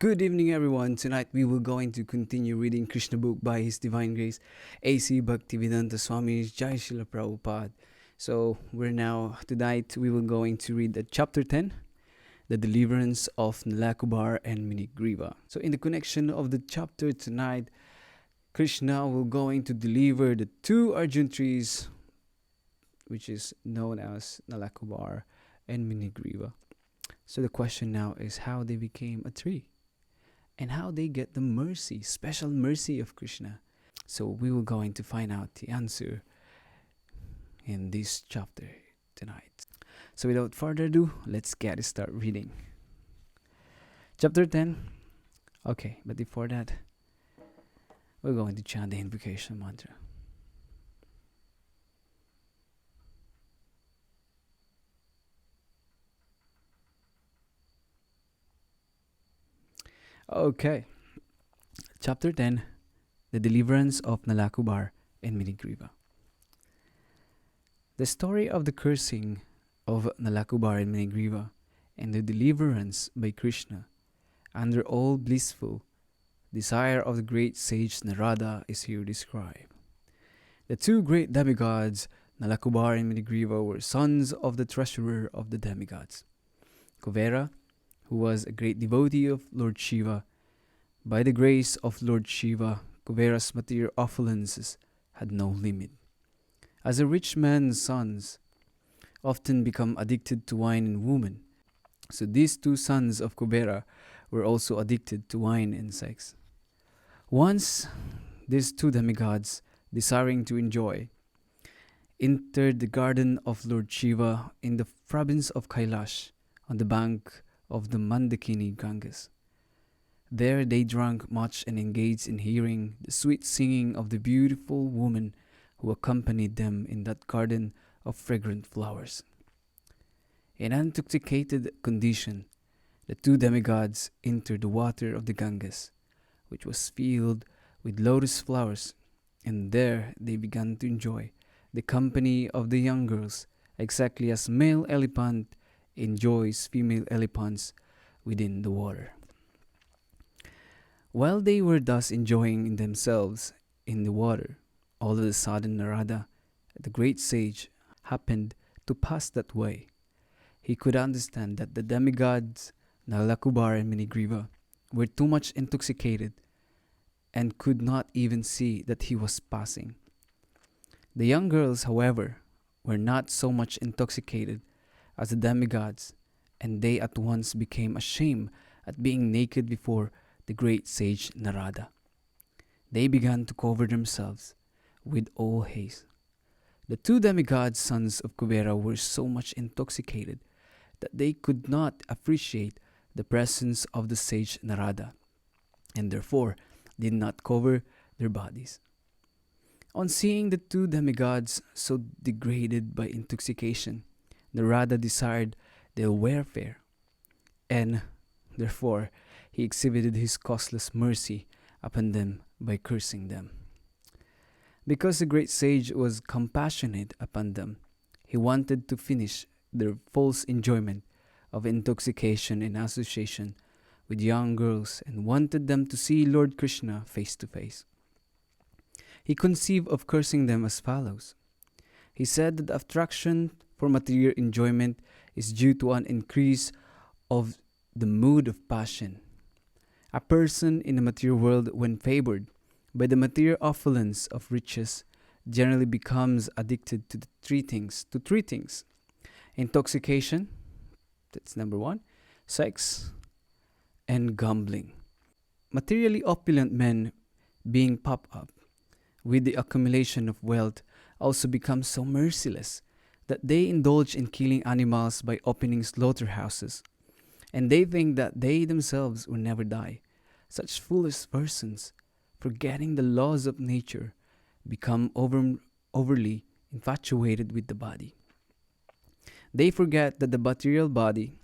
Good evening, everyone. Tonight we will going to continue reading KRSNA Book by His Divine Grace, A.C. Bhaktivedanta Swami Jai Srila Prabhupada. So tonight we will going to read the chapter 10, the Deliverance of Nalakuvara and Manigriva. So in the connection of the chapter tonight, Krishna will going to deliver the two Arjun trees, which is known as Nalakuvara and Manigriva. So the question now is how they became a tree and how they get the mercy, special mercy of Krishna. So we will going to find out the answer in this chapter tonight. So without further ado, let's get started reading. Chapter 10. Okay, but before that, we're going to chant the invocation mantra. Okay, chapter 10, the Deliverance of Nalakuvara and Manigriva. The story of the cursing of Nalakuvara and Manigriva and the deliverance by Krishna under all blissful desire of the great sage Narada is here described. The two great demigods, Nalakuvara and Manigriva, were sons of the treasurer of the demigods, Kṛṣṇa, who was a great devotee of Lord Shiva. By the grace of Lord Shiva, Kṛṣṇa's material opulences had no limit. As a rich man's sons often become addicted to wine and women, so these two sons of Kṛṣṇa were also addicted to wine and sex. Once, these two demigods, desiring to enjoy, entered the garden of Lord Shiva in the province of Kailash on the bank of the Mandakini Ganges. There they drank much and engaged in hearing the sweet singing of the beautiful woman who accompanied them in that garden of fragrant flowers. In an intoxicated condition, the two demigods entered the water of the Ganges, which was filled with lotus flowers, and there they began to enjoy the company of the young girls, exactly as male elephant enjoys female elephants within the water. While they were thus enjoying themselves in the water, all of a sudden Narada, the great sage, happened to pass that way. He could understand that the demigods Nalakuvara and Manigriva were too much intoxicated and could not even see that he was passing. The young girls, however, were not so much intoxicated as the demigods, and they at once became ashamed at being naked before the great sage Narada. They began to cover themselves with all haste. The two demigods, sons of Kṛṣṇa, were so much intoxicated that they could not appreciate the presence of the sage Narada, and therefore did not cover their bodies. On seeing the two demigods so degraded by intoxication, Narada desired their welfare, and therefore he exhibited his causeless mercy upon them by cursing them. Because the great sage was compassionate upon them, he wanted to finish their false enjoyment of intoxication in association with young girls and wanted them to see Lord Kṛṣṇa face to face. He conceived of cursing them as follows. He said that the attraction for material enjoyment is due to an increase of the mood of passion. A person in the material world, when favored by the material opulence of riches, generally becomes addicted to three things. Intoxication, that's number one, sex, and gambling. Materially opulent men, being puffed up with the accumulation of wealth, also become so merciless that they indulge in killing animals by opening slaughterhouses, and they think that they themselves will never die. Such foolish persons, forgetting the laws of nature, become overly infatuated with the body. They forget that the material body,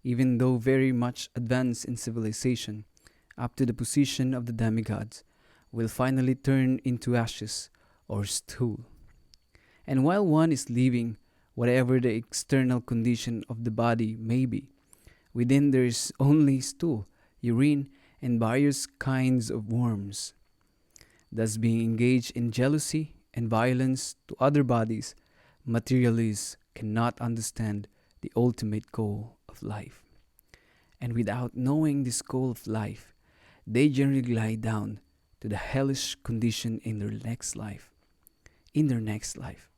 even though very much advanced in civilization, up to the position of the demigods, will finally turn into ashes or stool. And while one is living, whatever the external condition of the body may be, Within there is only stool, urine, and various kinds of worms. Thus, being engaged in jealousy and violence to other bodies, materialists cannot understand the ultimate goal of life. And without knowing this goal of life, they generally glide down to the hellish condition in their next life. In their next life,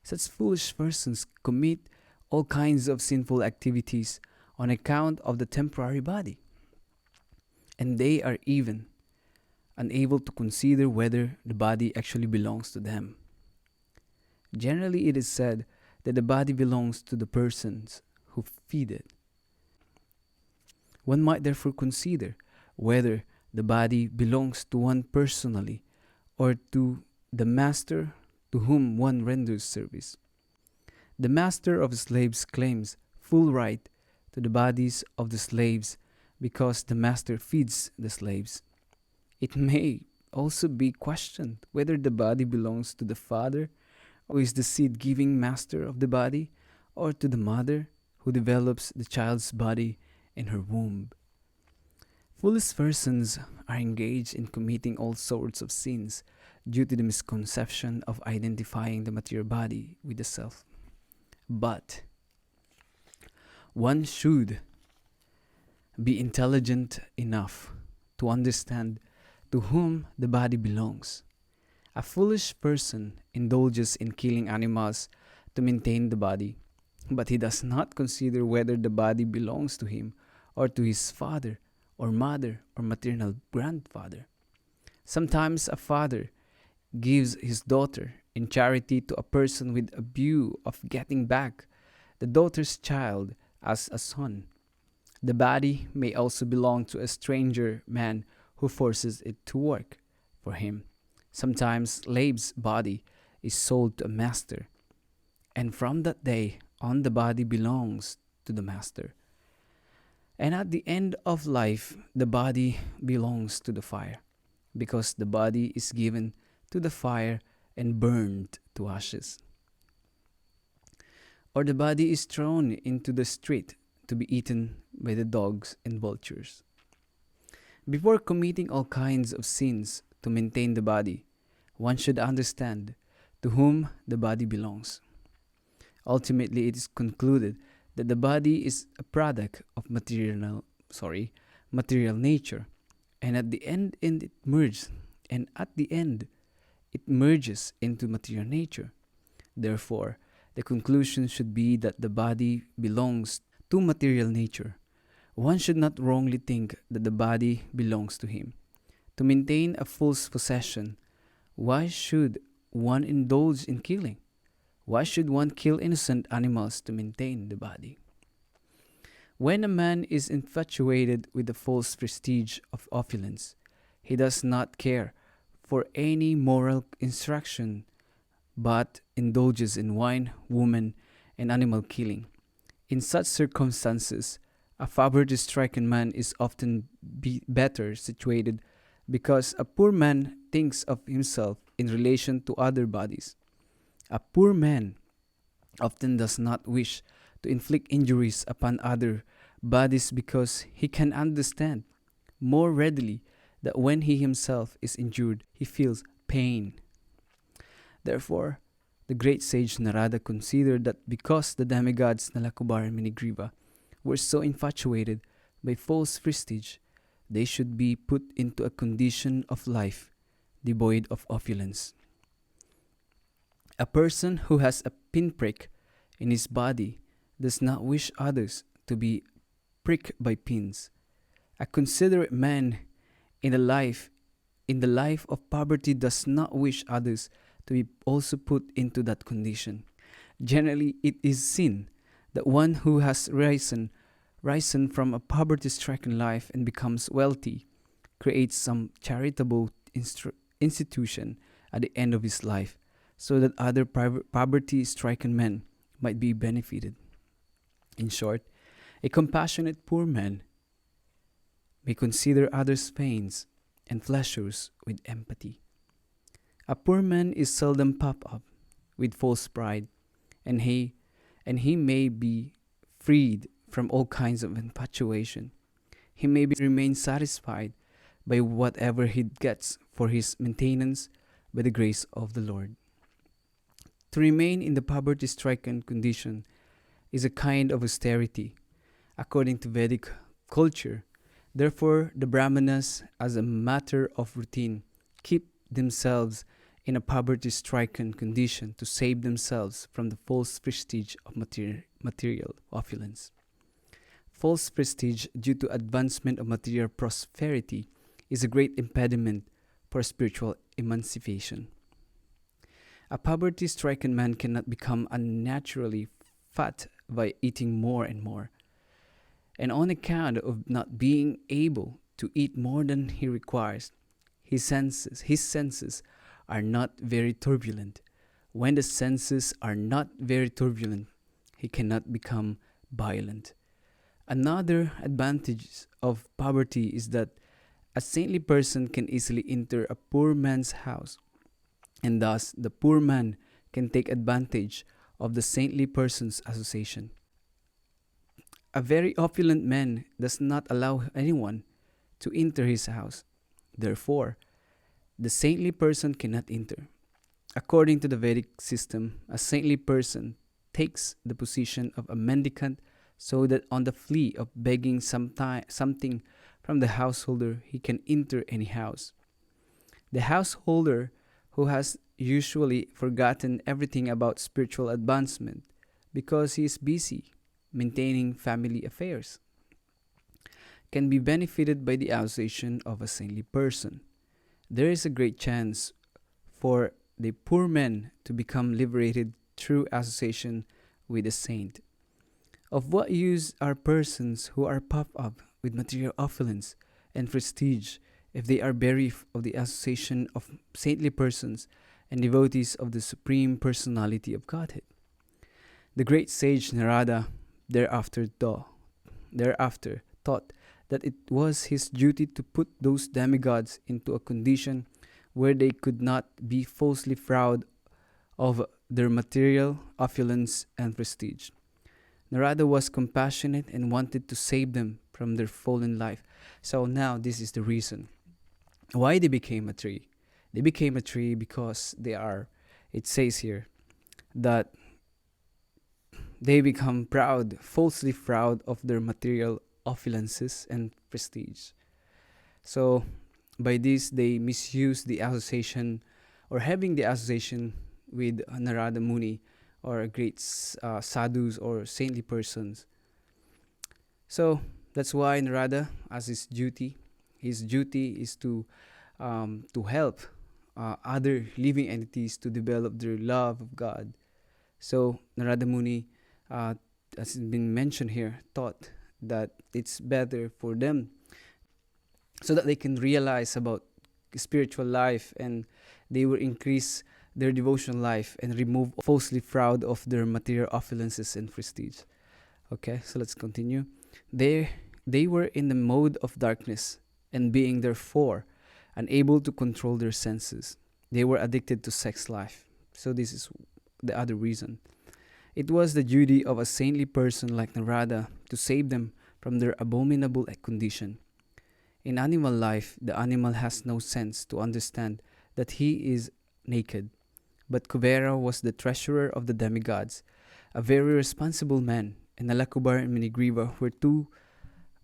such foolish persons commit all kinds of sinful activities on account of the temporary body, and they are even unable to consider whether the body actually belongs to them. Generally, it is said that the body belongs to the persons who feed it. One might therefore consider whether the body belongs to one personally or to the master to whom one renders service. The master of slaves claims full right to the bodies of the slaves because the master feeds the slaves. It may also be questioned whether the body belongs to the father, who is the seed-giving master of the body, or to the mother, who develops the child's body in her womb. Foolish persons are engaged in committing all sorts of sins due to the misconception of identifying the material body with the self. But one should be intelligent enough to understand to whom the body belongs. A foolish person indulges in killing animals to maintain the body, but he does not consider whether the body belongs to him or to his father or mother or maternal grandfather. Sometimes a father gives his daughter in charity to a person with a view of getting back the daughter's child as a son. The body may also belong to a stranger man who forces it to work for him. Sometimes slave's body is sold to a master, and from that day on the body belongs to the master. And at the end of life, the body belongs to the fire, because the body is given to the fire and burned to ashes. Or the body is thrown into the street to be eaten by the dogs and vultures. Before committing all kinds of sins to maintain the body, one should understand to whom the body belongs. Ultimately, it is concluded that the body is a product of material nature, and at the end it merges into material nature. Therefore, the conclusion should be that the body belongs to material nature. One should not wrongly think that the body belongs to him. To maintain a false possession, why should one indulge in killing? Why should one kill innocent animals to maintain the body? When a man is infatuated with the false prestige of opulence, he does not care for any moral instruction, but indulges in wine, woman, and animal killing. In such circumstances, a poverty-stricken man is often better situated because a poor man thinks of himself in relation to other bodies. A poor man often does not wish to inflict injuries upon other bodies because he can understand more readily that when he himself is injured, he feels pain. Therefore, the great sage Narada considered that because the demigods Nalakuvara and Manigriva were so infatuated by false prestige, they should be put into a condition of life devoid of opulence. A person who has a pinprick in his body does not wish others to be pricked by pins. A considerate man in the life of poverty does not wish others to be also put into that condition. Generally, it is sin that one who has risen from a poverty-stricken life and becomes wealthy creates some charitable institution at the end of his life, so that other poverty-stricken men might be benefited. In short, a compassionate poor man may consider others' pains and pleasures with empathy. A poor man is seldom puffed up with false pride, and he may be freed from all kinds of infatuation. He may remain satisfied by whatever he gets for his maintenance by the grace of the Lord. To remain in the poverty-stricken condition is a kind of austerity, according to Vedic culture. Therefore, the Brahmanas, as a matter of routine, keep themselves in a poverty-stricken condition to save themselves from the false prestige of material opulence. False prestige due to advancement of material prosperity is a great impediment for spiritual emancipation. A poverty-stricken man cannot become unnaturally fat by eating more and more. And on account of not being able to eat more than he requires, his senses are not very turbulent. When the senses are not very turbulent, he cannot become violent. Another advantage of poverty is that a saintly person can easily enter a poor man's house, and thus the poor man can take advantage of the saintly person's association. A very opulent man does not allow anyone to enter his house. Therefore, the saintly person cannot enter. According to the Vedic system, a saintly person takes the position of a mendicant, so that on the plea of begging something from the householder, he can enter any house. The householder, who has usually forgotten everything about spiritual advancement because he is busy maintaining family affairs, can be benefited by the association of a saintly person. There is a great chance for the poor man to become liberated through association with a saint. Of what use are persons who are puffed up with material opulence and prestige if they are bereft of the association of saintly persons and devotees of the Supreme Personality of Godhead? The great sage Narada thereafter thought that it was his duty to put those demigods into a condition where they could not be falsely proud of their material opulence and prestige. Narada was compassionate and wanted to save them from their fallen life. So now this is the reason why they became a tree. They became a tree because it says here, that they become proud, falsely proud of their material opulences and prestige. So by this, they misuse the association, or having the association with Narada Muni, or great sadhus or saintly persons. So that's why Narada, as his duty is to help other living entities to develop their love of God. So Narada Muni, as has been mentioned here, thought that it's better for them so that they can realize about spiritual life, and they will increase their devotional life and remove falsely proud of their material opulences and prestige. Okay, so let's continue. They were in the mode of darkness, and being therefore unable to control their senses, they were addicted to sex life. So this is the other reason. It was the duty of a saintly person like Narada to save them from their abominable condition. In animal life, the animal has no sense to understand that he is naked. But Kuvera was the treasurer of the demigods, a very responsible man, and Nalakuvara and Manigriva were two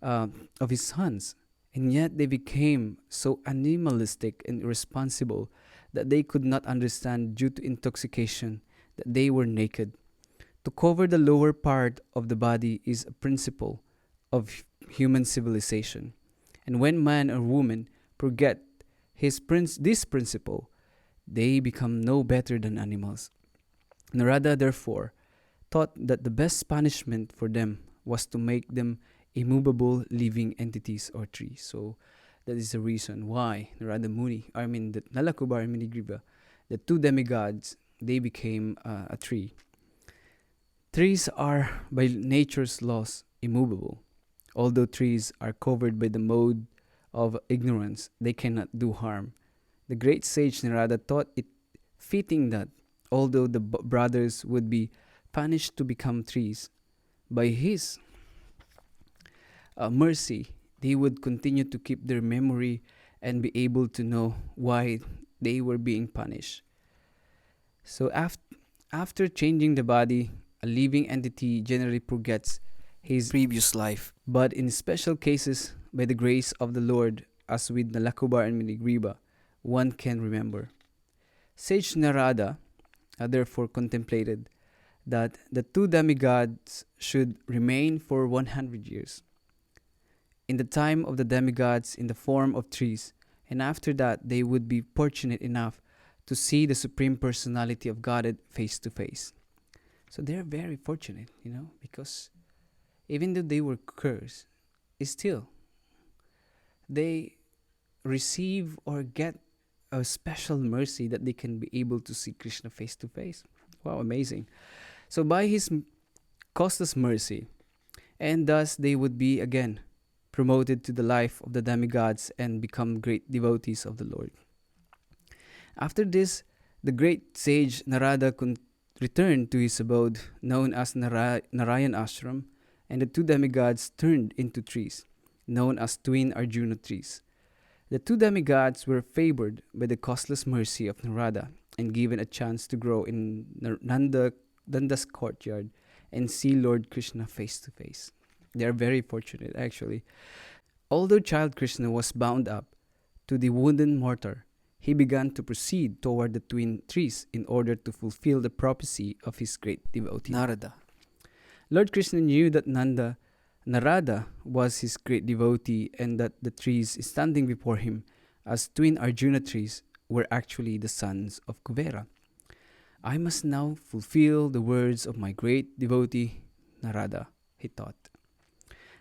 of his sons. And yet they became so animalistic and irresponsible that they could not understand, due to intoxication, that they were naked. To cover the lower part of the body is a principle of human civilization. And when man or woman forget this principle, they become no better than animals. Narada, therefore, thought that the best punishment for them was to make them immovable living entities or trees. So that is the reason why Narada Muni, the Nalakuvara and Manigriva, the two demigods, they became a tree. Trees are, by nature's laws, immovable. Although trees are covered by the mode of ignorance, they cannot do harm. The great sage Narada thought it fitting that, although the brothers would be punished to become trees, by his mercy, they would continue to keep their memory and be able to know why they were being punished. So after changing the body, a living entity generally forgets his previous life. But in special cases, by the grace of the Lord, as with Nalakuvara and Manigriva, one can remember. Sage Narada therefore contemplated that the two demigods should remain for 100 years. In the time of the demigods in the form of trees, and after that they would be fortunate enough to see the Supreme Personality of Godhead face to face. So they're very fortunate, because even though they were cursed, still they receive or get a special mercy that they can be able to see Krishna face to face. Wow, amazing. So by his causeless mercy, and thus they would be again promoted to the life of the demigods and become great devotees of the Lord. After this, the great sage Narada returned to his abode known as Narayan Ashram, and the two demigods turned into trees, known as twin Arjuna trees. The two demigods were favored by the causeless mercy of Narada and given a chance to grow in Nanda's courtyard and see Lord Kṛṣṇa face to face. They are very fortunate, actually. Although child Kṛṣṇa was bound up to the wooden mortar, he began to proceed toward the twin trees in order to fulfill the prophecy of his great devotee Narada. Lord Kṛṣṇa knew that Narada was his great devotee and that the trees standing before him as twin Arjuna trees were actually the sons of Kuvera. I must now fulfill the words of my great devotee Narada, he thought.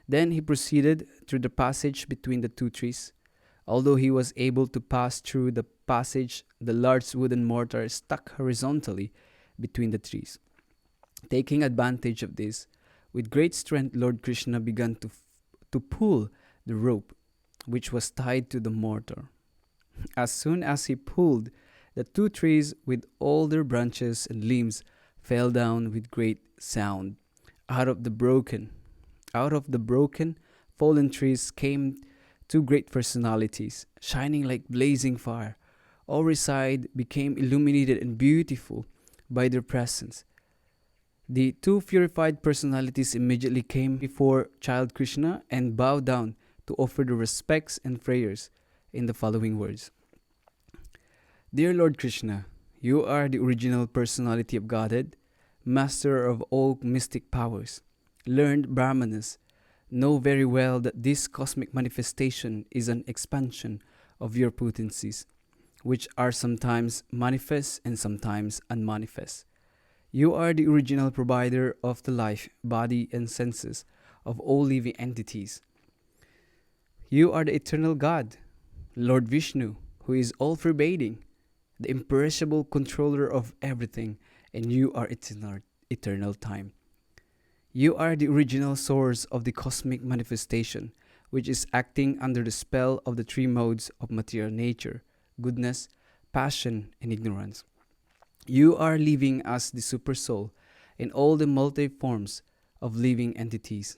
Then he proceeded through the passage between the two trees. Although he was able to pass through the passage, the large wooden mortar stuck horizontally between the trees. Taking advantage of this, with great strength, Lord Kṛṣṇa began to pull the rope which was tied to the mortar. As soon as he pulled, the two trees with all their branches and limbs fell down with great sound. Out of the broken, fallen trees came two great personalities, shining like blazing fire. Every side became illuminated and beautiful by their presence. The two purified personalities immediately came before child Kṛṣṇa and bowed down to offer the respects and prayers in the following words. Dear Lord Kṛṣṇa, you are the original personality of Godhead, master of all mystic powers. Learned Brahmanas know very well that this cosmic manifestation is an expansion of your potencies, which are sometimes manifest and sometimes unmanifest. You are the original provider of the life, body, and senses of all living entities. You are the eternal God, Lord Vishnu, who is all-pervading, the imperishable controller of everything, and you are eternal time. You are the original source of the cosmic manifestation, which is acting under the spell of the three modes of material nature, goodness, passion, and ignorance. You are living as the supersoul in all the multi-forms of living entities,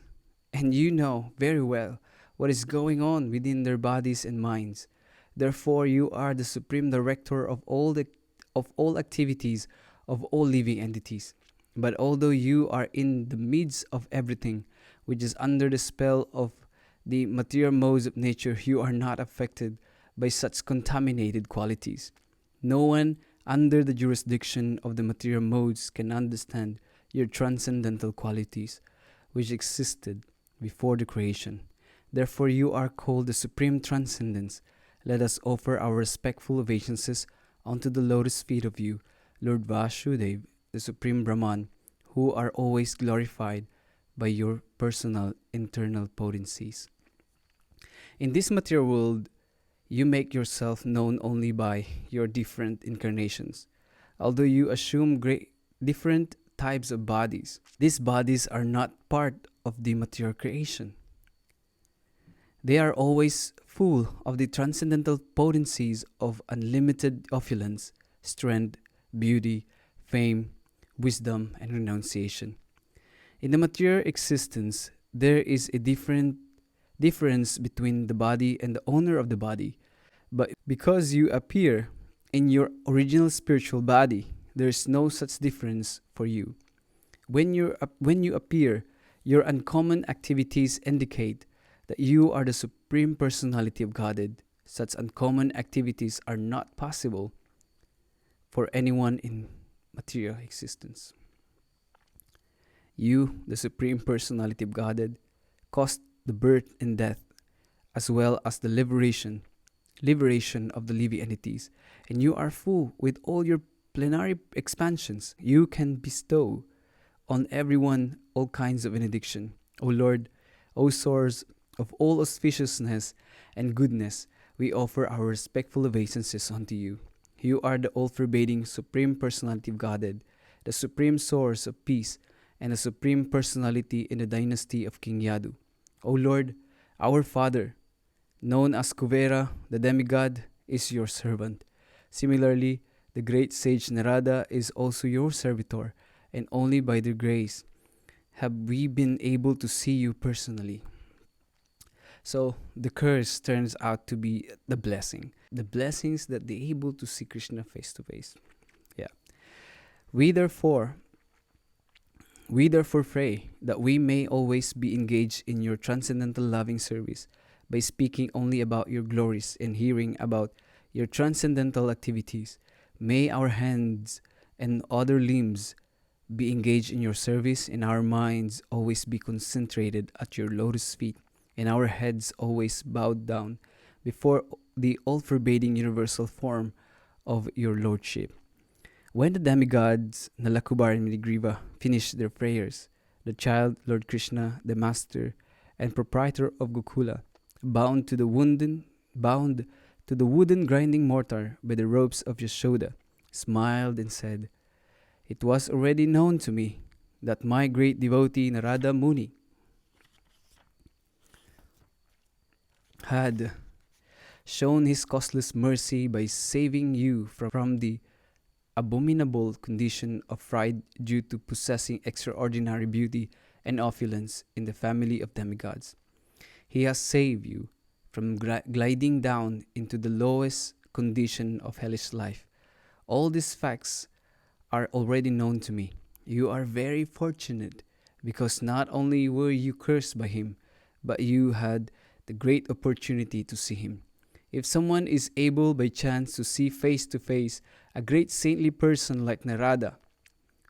and you know very well what is going on within their bodies and minds. Therefore, you are the supreme director of all activities of all living entities. But although you are in the midst of everything, which is under the spell of the material modes of nature, you are not affected by such contaminated qualities. No one under the jurisdiction of the material modes can understand your transcendental qualities, which existed before the creation. Therefore, you are called the Supreme Transcendence. Let us offer our respectful obeisances unto the lotus feet of you, Lord Vasudeva, the Supreme Brahman, who are always glorified by your personal internal potencies. In this material world, you make yourself known only by your different incarnations. Although you assume different types of bodies, these bodies are not part of the material creation. They are always full of the transcendental potencies of unlimited opulence, strength, beauty, fame, wisdom, and renunciation. In the material existence, there is a different difference between the body and the owner of the body. But because you appear in your original spiritual body, there is no such difference for you. When you appear, your uncommon activities indicate that you are the Supreme Personality of Godhead. Such uncommon activities are not possible for anyone in material existence. You, the Supreme Personality of Godhead, caused the birth and death, as well as the liberation of the living entities, and you are full with all your plenary expansions. You can bestow on everyone all kinds of benediction. O Lord, O source of all auspiciousness and goodness, we offer our respectful obeisances unto you. You are the all-pervading Supreme Personality of Godhead, the supreme source of peace, and the Supreme Personality in the dynasty of King Yadu. O Lord, our Father, known as Kuvera, the demigod, is your servant. Similarly, the great sage Narada is also your servitor, and only by their grace have we been able to see you personally. So the curse turns out to be the blessing. The blessings that they're able to see Krishna face to face. Yeah. We therefore pray that we may always be engaged in your transcendental loving service by speaking only about your glories and hearing about your transcendental activities. May our hands and other limbs be engaged in your service, and our minds always be concentrated at your lotus feet, and our heads always bowed down before the all-pervading universal form of your lordship. When the demigods, Nalakuvara and Manigriva, finished their prayers, the child, Lord Kṛṣṇa, the master and proprietor of Gokula, bound to the wooden grinding mortar by the ropes of Yashoda, smiled and said, "It was already known to me that my great devotee Narada Muni had shown his causeless mercy by saving you from the abominable condition of pride due to possessing extraordinary beauty and opulence in the family of demigods. He has saved you from gliding down into the lowest condition of hellish life. All these facts are already known to me. You are very fortunate because not only were you cursed by him, but you had the great opportunity to see him. If someone is able by chance to see face to face a great saintly person like Narada,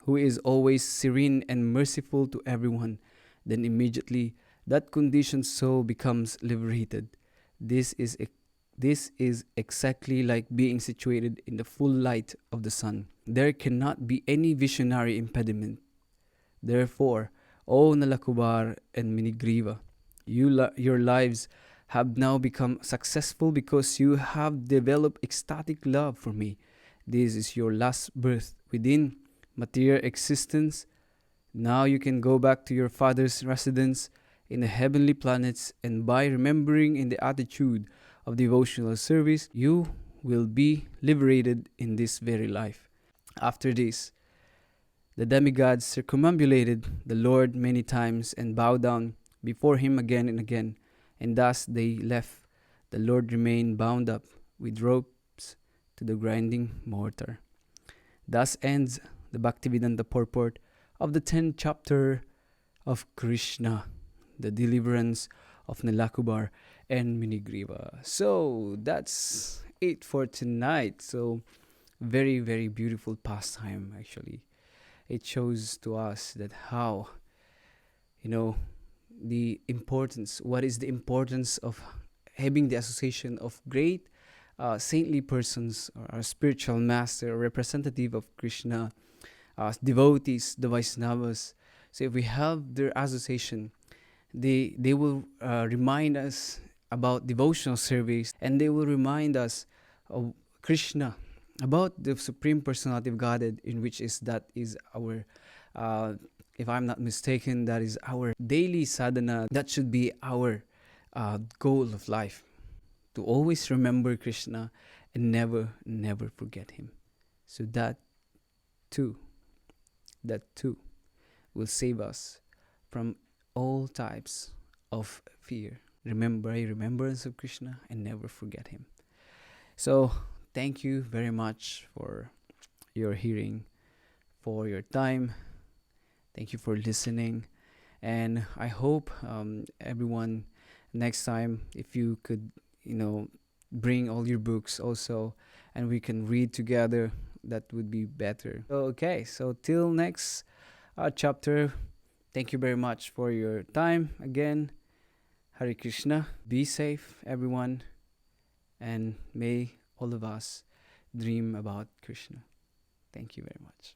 who is always serene and merciful to everyone, then immediately that conditioned soul becomes liberated. This is exactly like being situated in the full light of the sun. There cannot be any visionary impediment. Therefore, O Nalakuvara and Manigriva, your lives have now become successful because you have developed ecstatic love for me. This is your last birth within material existence. Now you can go back to your father's residence in the heavenly planets, and by remembering in the attitude of devotional service, you will be liberated in this very life." After this, the demigods circumambulated the Lord many times and bowed down before him again and again, and thus they left the Lord remain bound up with ropes to the grinding mortar. Thus ends the Bhaktivedanta purport of the 10th chapter of Krishna, the Deliverance of Nalakuvara and Manigriva. So that's it for tonight. So very, very beautiful pastime actually. It shows to us that how, what is the importance of having the association of great saintly persons, or a spiritual master or representative of Krishna, devotees, the Vaishnavas. So if we have their association, they will remind us about devotional service, and they will remind us of Krishna, about the Supreme Personality of Godhead, in which that is our, if I'm not mistaken, that is our daily sadhana. That should be our goal of life, to always remember Krishna and never, never forget him. So that too will save us from all types of fear. remembrance of Krishna and never forget him. So thank you very much for your hearing, for your time. Thank you for listening. And I hope everyone next time, if you could, bring all your books also, and we can read together, that would be better. Okay, so till next chapter, thank you very much for your time again. Hare Krishna. Be safe, everyone, and may all of us dream about Krishna. Thank you very much.